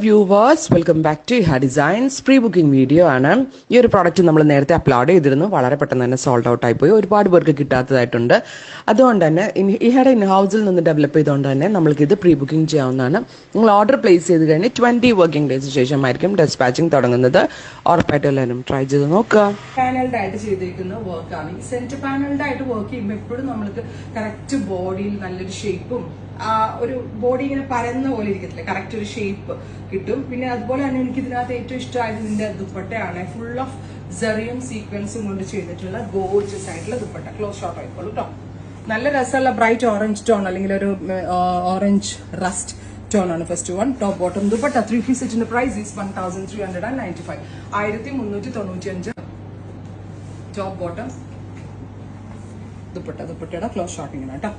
Viewers, welcome back to ഇഹ designs. Pre booking video ആണ്. ഈ ഒരു പ്രോഡക്റ്റ് നമ്മൾ നേരത്തെ അപ്ലോഡ് ചെയ്തിരുന്നു. വളരെ പെട്ടെന്ന് തന്നെ സോൾഡ് ഔട്ട് ആയി പോയി. ഒരുപാട് പേർക്ക് കിട്ടാത്തതായിട്ടുണ്ട്. അതുകൊണ്ട് തന്നെ ഇഹയുടെ ഇൻഹൗസിൽ നിന്ന് ഡെവലപ്പ് ചെയ്തുകൊണ്ട് തന്നെ നമ്മൾക്കിത് പ്രീ ബുക്കിംഗ് ചെയ്യാവുന്നതാണ്. നിങ്ങൾ ഓർഡർ പ്ലേസ് ചെയ്ത് കഴിഞ്ഞ് 20 വർക്കിംഗ് ഡേയ്സ് ശേഷമായിരിക്കും ഡെസ്പാച്ചിങ് തുടങ്ങുന്നത്. ഉറപ്പായിട്ട് എല്ലാവരും ട്രൈ ചെയ്ത് നോക്കുക. പാനൽഡ് ആയിട്ട് ചെയ്തിരിക്കുന്ന വർക്കാണ്. ഈ സെന്റർ പാനൽഡ് ആയിട്ട് വർക്ക് ചെയ്യുമ്പോൾ എപ്പോഴും നമ്മൾക്ക് കറക്റ്റ് ബോഡിയിൽ നല്ലൊരു ഷേപ്പും ഒരു ബോഡി ഇങ്ങനെ പരന്ന പോലെ ഇരിക്കത്തില്ല, കറക്റ്റ് ഒരു ഷേപ്പ് കിട്ടും. പിന്നെ അതുപോലെ തന്നെ എനിക്ക് ഇതിനകത്ത് ഏറ്റവും ഇഷ്ടമായത് ഇതിന്റെ ദുപ്പട്ടയാണ്. ഫുൾ ഓഫ് സെറിയം സീക്വൻസും കൊണ്ട് ചെയ്തിട്ടുള്ള ഗോർജിയസ് ആയിട്ടുള്ള ദുപ്പട്ട. ക്ലോസ് ഷോട്ട് ആയിക്കോളൂ കേട്ടോ. നല്ല രസമുള്ള ബ്രൈറ്റ് ഓറഞ്ച് ടോൺ അല്ലെങ്കിൽ ഒരു ഓറഞ്ച് റസ്റ്റ് ടോൺ ആണ് first one. Top bottom dupatta 3 piece സെറ്റിന്റെ പ്രൈസ് ഈസ് 1395. 1395 ടോപ്പ് ബോട്ടം ദുപ്പട്ടയുടെ ക്ലോസ് ഷോട്ടിങ്ങിന് കേട്ടോ.